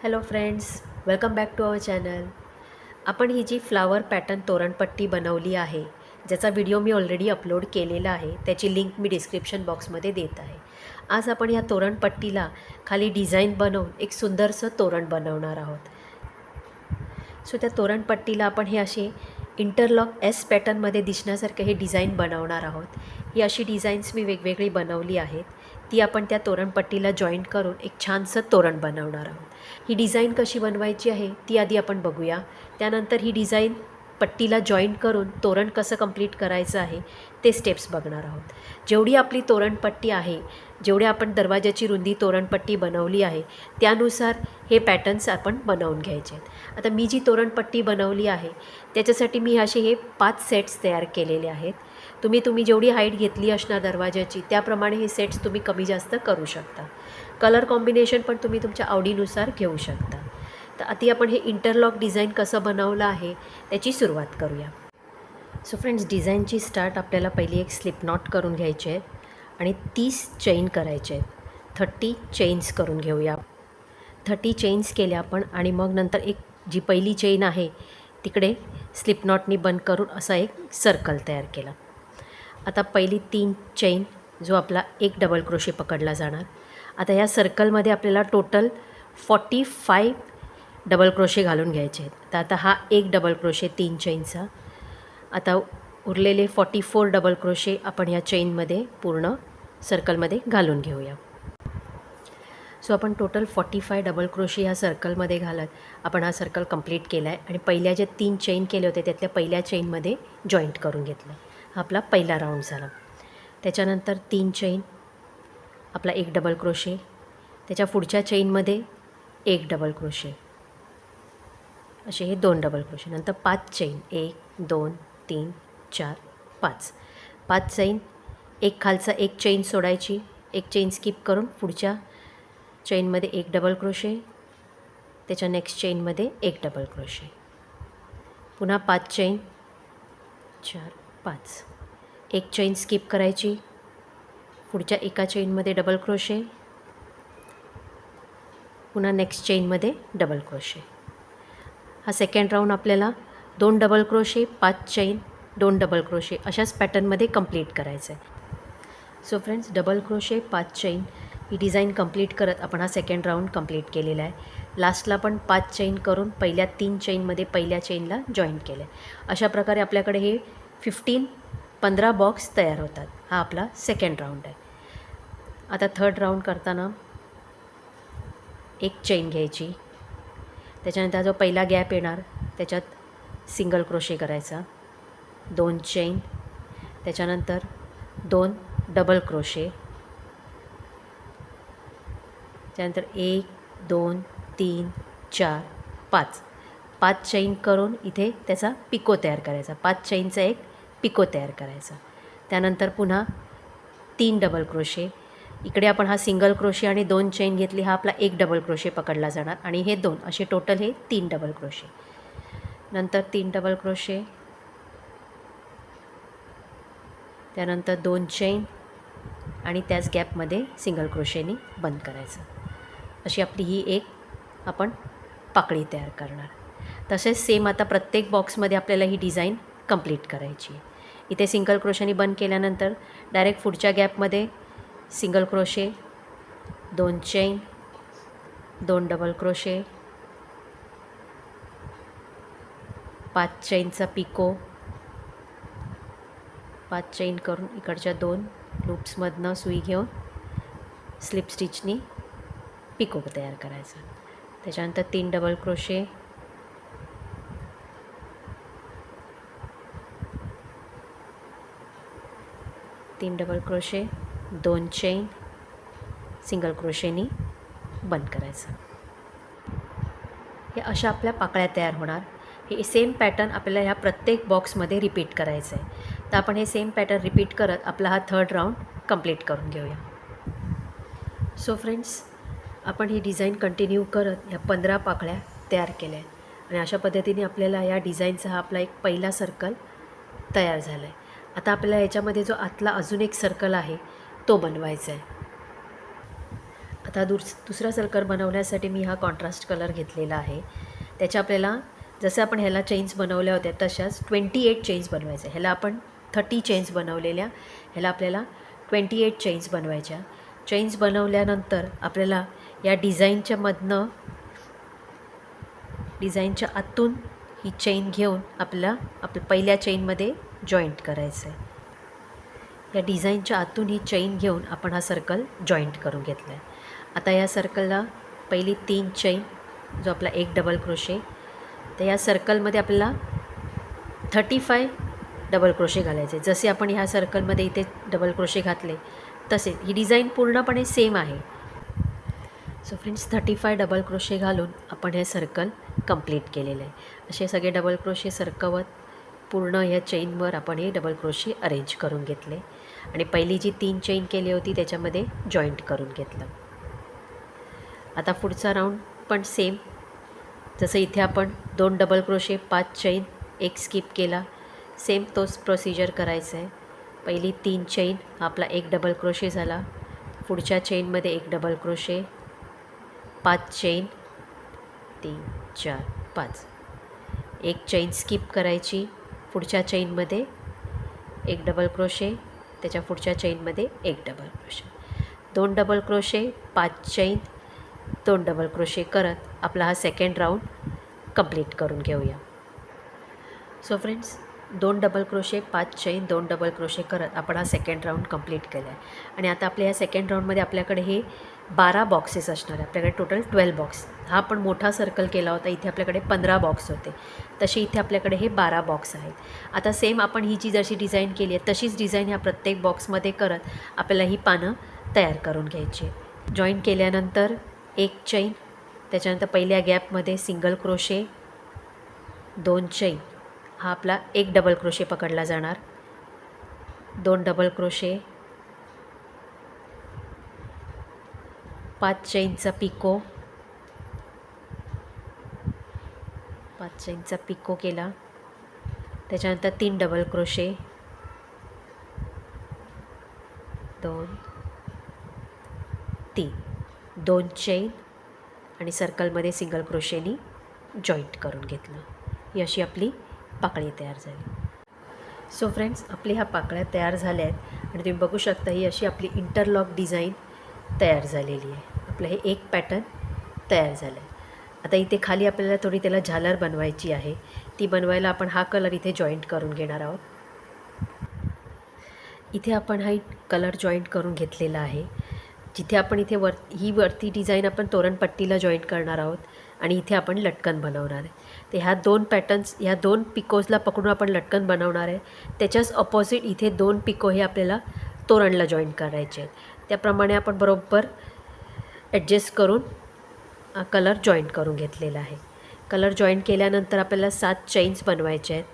Hello friends, welcome back to our channel. आपण ही जी flower pattern तोरणपट्टी बनवली आहे, ज्याचा व्हिडिओ मी ऑलरेडी अपलोड केलेला आहे, त्याची लिंक मी डिस्क्रिप्शन बॉक्समध्ये देत आहे. आज आपण या तोरणपट्टीला खाली डिझाईन बनवून एक सुंदरसं तोरण बनवणार आहोत. सो त्या तोरणपट्टीला आपण हे असे इंटरलॉक एस पॅटर्नमध्ये दिसण्यासारखं हे डिझाईन बनवणार आहोत. ही अशी डिझाईन्स मी वेगवेगळी बनवली आहेत. ती आपण त्या तोरणपट्टीला जॉईंट करून एक छानसं तोरण बनवणार आहोत. ही डिझाईन कशी बनवायची आहे ती आधी आपण बघूया. त्यानंतर ही डिझाईन पट्टीला जॉईंट करून तोरण कसं कंप्लीट करायचं आहे ते स्टेप्स बघणार आहोत. जेवढी आपली तोरणपट्टी आहे, जेवढी आपण दरवाजाची रुंदी तोरणपट्टी बनवली आहे, त्यानुसार हे पॅटर्न्स आपण बनवून घ्यायचे आहेत. आता मी जी तोरणपट्टी बनवली आहे त्याच्यासाठी मी असे हे 5 सेट्स तयार केलेले आहेत. तुम्ही जेवढी हाईट घेतली असणार दरवाजाची त्याप्रमाणे हे सेट्स तुम्ही कमी जास्त करू शकता. कलर कॉम्बिनेशन पण तुम्ही तुमच्या आवडीनुसार घेऊ शकता. तर आधी आपण हे इंटरलॉक डिझाईन कसं बनवलं आहे त्याची सुरुवात करूया. सो फ्रेंड्स, डिझाईनची स्टार्ट आपल्याला पहिली एक स्लिप नॉट करून घ्यायचे आहेत आणि 30 चेन करायचे आहेत. 30 चेन्स करून घेऊया. 30 चेन्स केल्या आपण आणि मग नंतर एक जी पहिली चेन आहे तिकडे स्लिप नॉटनी बंद करून असा एक सर्कल तयार केला. आता पहिली 3 चेन जो आपला एक डबल क्रोशे पकडला जाणार. आता या सर्कलमध्ये आपल्याला टोटल 45 डबल क्रोशे घालून घ्यायचे आहेत. तर आता हा एक डबल क्रोशे 3 चेनचा. आता उरलेले 44 डबल क्रोशे आपण या चेनमध्ये पूर्ण सर्कलमध्ये घालून घेऊया. सो आपण टोटल 45 डबल क्रोशे ह्या सर्कलमध्ये घालत आपण हा सर्कल कंप्लीट केला आहे आणि पहिल्या जे 3 चेन केले होते त्यातल्या पहिल्या चेनमध्ये जॉईंट करून घेतलं. हा आपला पहिला राऊंड झाला. त्याच्यानंतर 3 चेन, आपला एक डबल क्रोशे, त्याच्या पुढच्या चेनमध्ये एक डबल क्रोशे, असे हे 2 डबल क्रोशे. नंतर 5 चेन, 1 2 3 4 5. 5 चेन, एक खालचा एक चेन सोडायची, एक चेन स्किप करून पुढच्या चेनमध्ये एक डबल क्रोशे, त्याच्या नेक्स्ट चेनमध्ये एक डबल क्रोशे, पुन्हा 5 चेन, 4 5, एक चेन स्किप करायची, पुढच्या एका चेनमध्ये डबल क्रोशे, पुन्हा नेक्स्ट चेनमध्ये डबल क्रोशे. हा सेकंड राऊंड आपल्याला 2 double crochet, 5 chain, 2 double crochet अशाच पॅटर्नमध्ये कंप्लीट करायचं आहे. So friends, double crochet 5 chain ही डिझाईन कंप्लीट करत आपण हा सेकंड राऊंड कंप्लीट केलेला आहे. लास्टला पण 5 चेन करून पहिल्या 3 चेनमध्ये पहिल्या चेनला जॉईंट केलं आहे. अशा प्रकारे आपल्याकडे हे 15 बॉक्स तयार होतात. हा आपला सेकंड राऊंड आहे. आता थर्ड राऊंड करताना एक चेन घ्यायची, त्याच्यानंतर जो पहिला गॅप येणार त्याच्यात सिंगल क्रोशे करायचा, 2 चेन, त्याच्यानंतर 2 डबल क्रोशे, त्यानंतर 1 2 3 4 5 चेन करून इथे त्याचा पिको तयार करायचा. 5 चेनचा एक पिको तयार करायचा. त्यानंतर पुन्हा 3 डबल क्रोशे. इकडे आपण हा सिंगल क्रोशे आणि 2 चेन घेतली, हा आपला एक डबल क्रोशे पकडला जाणार आणि हे 2 असे टोटल हे 3 डबल क्रोशे. नंतर 3 डबल क्रोशे, त्यानंतर 2 चेन आणि त्याच गॅपमध्ये सिंगल क्रोशेनी बंद करायचं. अशी आपली ही एक आपण पाकळी तयार करणार. तसेच सेम आता प्रत्येक बॉक्समध्ये आपल्याला ही डिझाईन कंप्लीट करायची. इथे सिंगल क्रोशेनी बंद केल्यानंतर डायरेक्ट पुढच्या गॅपमध्ये single crochet, 2 chain, 2 double crochet, 5 चेनचा पिको, 5 चेन करून इकडच्या 2 लूप्समधनं सुई घेऊन स्लिप स्टिचनी पिको तयार करायचा. त्याच्यानंतर 3 double crochet, 3 double crochet, 2 chain, single क्रोशेनी बंद करायचं. हे अशा आपल्या पाकळ्या तयार होणार. हे सेम पॅटर्न आपल्याला ह्या प्रत्येक बॉक्समध्ये रिपीट करायचं आहे. तर आपण हे सेम पॅटर्न रिपीट करत आपला हा थर्ड राऊंड कंप्लीट करून घेऊया. सो फ्रेंड्स, आपण ही डिझाईन कंटिन्यू करत ह्या 15 पाकळ्या तयार केल्या आहेत आणि अशा पद्धतीने आपल्याला या डिझाईनचा हा आपला एक पहिला सर्कल तयार झाला आहे. आता आपल्याला याच्यामध्ये जो आतला अजून एक सर्कल आहे तो बनवायचा आहे. आता दुसरा सर्कल बनवण्यासाठी मी हा कॉन्ट्रास्ट कलर घेतलेला आहे. त्याच्या आपल्याला जसं आपण ह्याला चेन्स बनवल्या होत्या तशाच 28 चेन्स बनवायच्या. ह्याला आपण 30 चेन्स बनवलेल्या, ह्याला आपल्याला 28 चेन्स बनवायच्या. चेन्स बनवल्यानंतर आपल्याला या डिझाईनच्या आतून ही चेन घेऊन आपल्या पहिल्या चेनमध्ये जॉईंट करायचं आहे. या डिझाईनच्या आतून ही चेन घेऊन आपण हा सर्कल जॉईंट करून घेतला आहे. आता या सर्कलला पहिली 3 चेन, जो आपला एक डबल क्रोशे, तर या सर्कलमध्ये आपल्याला 35 डबल क्रोशे घालायचे. जसे आपण ह्या सर्कलमध्ये इथे डबल क्रोशे घातले तसे ही डिझाईन पूर्णपणे सेम आहे. सो फ्रेंड्स, 35 डबल क्रोशे घालून आपण हे सर्कल कंप्लीट केलेलं आहे. असे सगळे डबल क्रोशे सरकवत पूर्ण ह्या चेनवर आपण हे डबल क्रोशे अरेंज करून घेतले आणि पहिली जी 3 चेन केली होती त्याच्यामध्ये जॉईंट करून घेतलं. आता पुढचा राऊंड पण सेम, जसं इथे आपण 2 डबल क्रोशे, 5 चेन, एक स्किप केला, सेम तोच प्रोसिजर करायचं आहे. पहिली 3 चेन, आपला एक डबल क्रोशे झाला, पुढच्या चेनमध्ये एक डबल क्रोशे, 5 चेन, 3 4 5, एक चेन स्किप करायची, पुढच्या चेनमध्ये एक डबल क्रोशे, त्याच्या पुढच्या चेनमध्ये एक double crochet, 2 double crochet, 5 chain, 2 double crochet करत आपला हा सेकंड राऊंड कंप्लीट करून घेऊया. So friends, 2 double crochet, 5 chain, 2 double crochet करत आपण हा सेकंड राऊंड कंप्लीट केला आहे. आणि आता आपल्या ह्या सेकंड राऊंडमध्ये आपल्याकडे हे 12 बॉक्सेस असणार आहे. आपल्याकडे टोटल 12 बॉक्स. हा आपण मोठा सर्कल केला होता, इथे आपल्याकडे 15 बॉक्स होते, तसे इथे आपल्याकडे हे 12 बॉक्स आहेत. आता सेम आपण ही जी जशी डिझाईन केली आहे तशीच डिझाईन ह्या प्रत्येक बॉक्समध्ये करत आपल्याला ही पानं तयार करून घ्यायची. जॉईन केल्यानंतर एक चेन, त्याच्यानंतर पहिल्या गॅपमध्ये सिंगल क्रोशे, 2 चेन, हा आपला एक डबल क्रोशे पकडला जाणार, 2 डबल क्रोशे, 5 चेनचा पिको, 5 चेनचा पिको केला, त्याच्यानंतर 3 डबल क्रोशे, 2 3, 2 चेन आणि सर्कलमध्ये सिंगल क्रोशेनी जॉईंट करून घेतलं. ही अशी आपली पाकळी तयार झाली. सो फ्रेंड्स, आपली ह्या पाकळ्या तयार झाल्या आहेत आणि तुम्ही बघू शकता ही अशी आपली इंटरलॉक डिझाईन तयार झालेली आहे. आपलं हे एक पॅटर्न तयार झालं आहे. आता इथे खाली आपल्याला थोडी त्याला झालर बनवायची आहे. ती बनवायला आपण हा कलर इथे जॉईंट करून घेणार आहोत. इथे आपण हा कलर जॉईंट करून घेतलेला आहे. जिथे आपण इथे वरती डिझाईन आपण तोरणपट्टीला जॉईंट करणार आहोत आणि इथे आपण लटकन बनवणार आहे. तर ह्या 2 पॅटर्न्स, ह्या 2 पिकोजला पकडून आपण लटकन बनवणार आहे. त्याच्याच ऑपोजिट इथे 2 पिको हे आपल्याला तोरणला जॉईंट करायचे आहेत. त्याप्रमाणे आपण बरोबर ॲडजस्ट करून कलर जॉईंट करून घेतलेला आहे. कलर जॉईंट केल्यानंतर आपल्याला 7 चेन्स बनवायचे आहेत.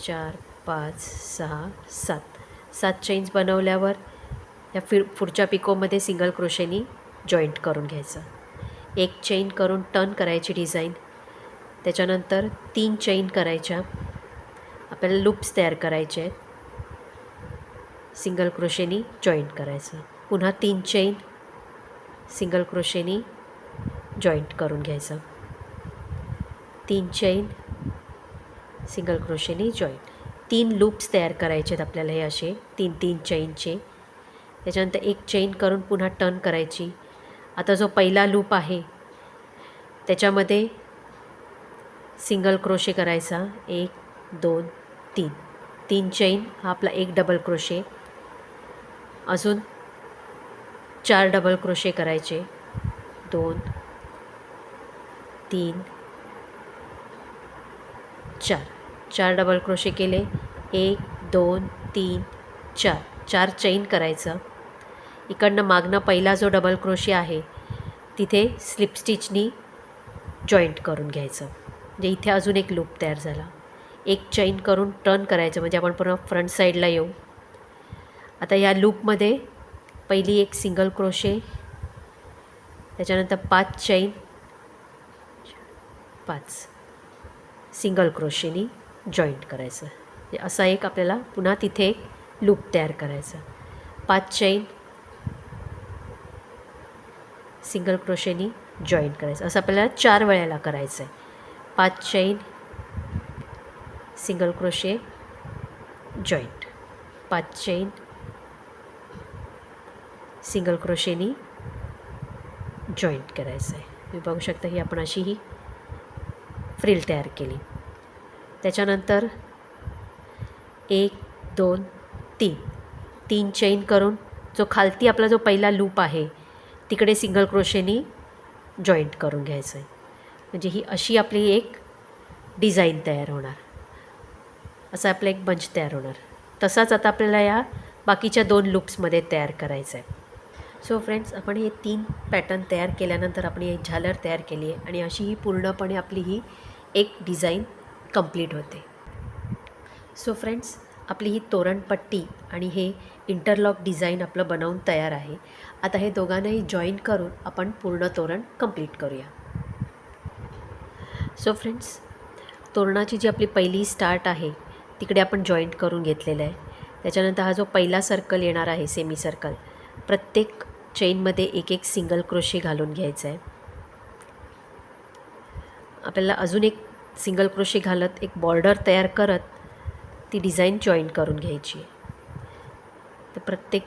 4 5 6 7 चेन्स बनवल्यावर या पुढच्या पिकोमध्ये सिंगल क्रोशेनी जॉईंट करून घ्यायचं. एक चेन करून टर्न करायची डिझाईन, त्याच्यानंतर 3 चेन करायच्या, आपल्याला लूप्स तयार करायचे आहेत, सिंगल क्रोशेनी जॉईंट करायचं, पुन्हा 3 चेन सिंगल क्रोशेनी जॉईंट करून घ्यायचं, 3 चेन सिंगल क्रोशेनी जॉईंट, 3 लूप्स तयार करायचे आहेत आपल्याला हे असे 3 चेनचे. त्याच्यानंतर एक चेन करून पुन्हा टर्न करायची. आता जो पहिला लूप आहे त्याच्यामध्ये सिंगल क्रोशे करायचा, 1 2 3, 3 चेन, हा आपला एक डबल क्रोशे, अजून 4 डबल क्रोशे करायचे, 2 3 4 डबल क्रोशे केले, 1 2 3 4 चेन करायचं. इकडनं मागनं पहिला जो डबल क्रोशे आहे तिथे स्लिप स्टिचनी जॉईंट करून घ्यायचं. म्हणजे इथे अजून एक लूप तयार झाला. एक चेन करून टर्न करायचं म्हणजे आपण पुन्हा फ्रंट साईडला येऊ. आता या लूपमध्ये पहिली एक सिंगल क्रोशे, त्याच्यानंतर 5 चेन, 5 सिंगल क्रोशेनी जॉईंट करायचं. असा एक आपल्याला पुन्हा तिथे एक लूप तयार करायचा. 5 चेन, सिंगल क्रोशेनी जॉईंट करायचं. असं आपल्याला 4 वेळेला करायचं आहे. 5 चैन, सिंगल क्रोशे, जॉईंट, 5 चैन, सिंगल क्रोशेनी जॉईंट करायचं आहे. तुम्ही बघू शकता ही आपण अशी ही फ्रिल तयार केली. त्याच्यानंतर 1 2 3 चैन करून जो खालती आपला जो पहिला लूप आहे तिकडे सिंगल क्रोशेनी जॉईंट करून घ्यायचं आहे. म्हणजे ही अशी आपली एक डिझाईन तयार होणार. असा आपला एक बंच तयार होणार. तसाच आता आपल्याला या बाकीच्या 2 लूप्समध्ये तयार करायचं आहे. सो फ्रेंड्स, आपण हे 3 पॅटर्न तयार केल्यानंतर आपण एक झालर तयार केली आहे आणि अशी ही पूर्णपणे आपली ही एक डिझाईन कंप्लीट होते. सो फ्रेंड्स, आपली ही तोरणपट्टी आणि हे इंटरलॉक डिझाईन आपलं बनवून तयार आहे. आता हे दोघांनाही जॉईन करून आपण पूर्ण तोरण कंप्लीट करूया. सो फ्रेंड्स, तोरणाची जी आपली पहिली स्टार्ट आहे तिकडे आपण जॉईंट करून घेतलेलं आहे. त्याच्यानंतर हा जो पहिला सर्कल येणार आहे सेमी सर्कल, प्रत्येक चेनमध्ये एक एक सिंगल क्रोशे घालून घ्यायचं आहे. आपल्याला अजून एक सिंगल क्रोशे घालत एक बॉर्डर तयार करत ती डिझाईन जॉईन करून घ्यायची. तर प्रत्येक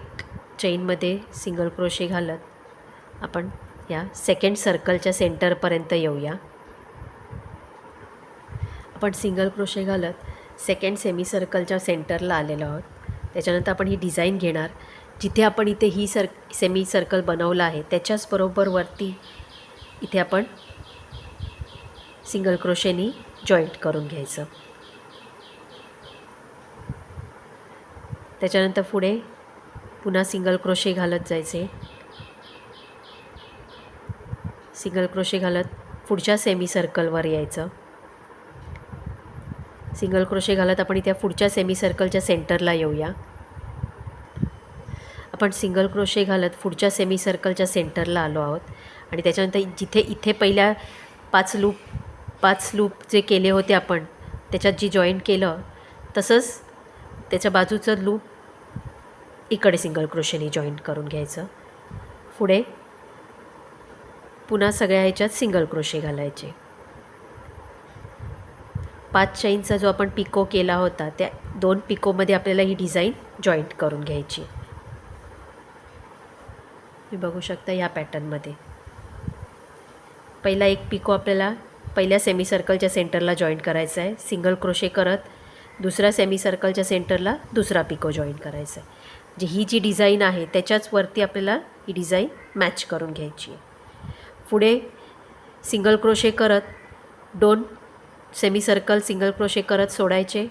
चेनमध्ये सिंगल क्रोशे घालत आपण या सेकंड सर्कलच्या सेंटरपर्यंत येऊया. आपण सिंगल क्रोशे घालत सेकंड सेमी सर्कलच्या सेंटरला आलेलो आहोत. त्याच्यानंतर आपण ही डिझाईन घेणार. जिथे आपण इथे ही सेमी सर्कल बनवलं आहे त्याच्याच बरोबर वरती इथे आपण सिंगल क्रोशेनी जॉईंट करून घ्यायचं. त्याच्यानंतर पुढे पुन्हा सिंगल क्रोशे घालत जायचे. सिंगल क्रोशे घालत पुढच्या सेमी सर्कलवर यायचं. सिंगल क्रोशे घालत आपण इथे पुढच्या सेमी सर्कलच्या सेंटरला येऊया. आपण सिंगल क्रोशे घालत पुढच्या सेमी सर्कलच्या सेंटरला आलो आहोत. आणि त्याच्यानंतर जिथे इथे पहिल्या 5 लूप जे केले होते आपण त्याच्यात जी जॉईन केलं तसंच त्याच्या बाजूचं लूप इकडे सिंगल क्रोशेनी जॉईंट करून घ्यायचं. पुढे पुन्हा सगळ्या ह्याच्यात सिंगल क्रोशे घालायचे. 5 चैनचा जो आपण पिको केला होता त्या 2 पिकोमध्ये आपल्याला ही डिझाईन जॉईंट करून घ्यायची. तुम्ही बघू शकता ह्या पॅटर्नमध्ये पहिला एक पिको आपल्याला पहिल्या सेमी सर्कलच्या सेंटरला जॉईंट करायचा आहे. सिंगल क्रोशे करत दुसऱ्या सेमी सर्कलच्या सेंटरला दुसरा पिको जॉईंट करायचा आहे. जी ही जी डिझाईन आहे त्याच्याच वरती आपल्याला ही डिझाईन मॅच करून घ्यायची आहे. पुढे सिंगल क्रोशे करत 2 सेमी सर्कल सिंगल क्रोशे करत सोडायचे.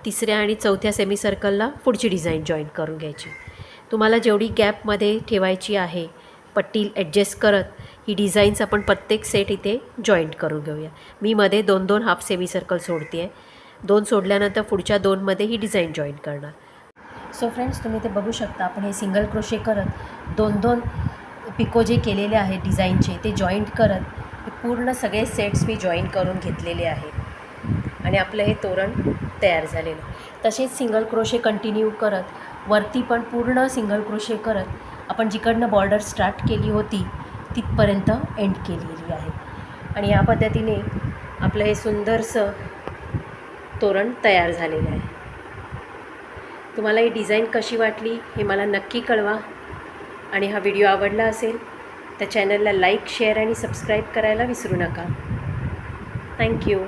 तिसऱ्या आणि चौथ्या सेमी सर्कलला पुढची डिझाईन जॉईन करून घ्यायची. तुम्हाला जेवढी गॅपमध्ये ठेवायची आहे पट्टी ॲडजस्ट करत ही डिझाईन्स आपण प्रत्येक सेट इथे जॉईंट करून घेऊया. मी मध्ये 2-2 हाफ सेमी सर्कल सोडते आहे. 2 सोडल्यानंतर पुढच्या 2मध्ये ही डिझाईन जॉईन करणार. सो फ्रेंड्स, तुम्ही ते बघू शकता आपण हे सिंगल क्रोशे करत 2-2 पिको जे केलेले आहेत डिझाईनचे ते जॉईंट करत हे पूर्ण सगळे सेट्स मी जॉईन करून घेतलेले आहेत आणि आपलं हे तोरण तयार झालेलं. तसेच सिंगल क्रोशे कंटिन्यू करत वरती पण पूर्ण सिंगल क्रोशे करत आपण जिकडनं बॉर्डर स्टार्ट केली होती तिथपर्यंत एंड केलेली आहे. आणि या पद्धतीने आपलं हे सुंदरसं तोरण तयार झालेलं आहे. तुम्हाला ही डिझाईन कशी वाटली हे मला नक्की कळवा. आणि हा व्हिडिओ आवडला असेल तर चॅनलला लाईक, शेअर आणि सबस्क्राईब करायला विसरू नका. थँक्यू.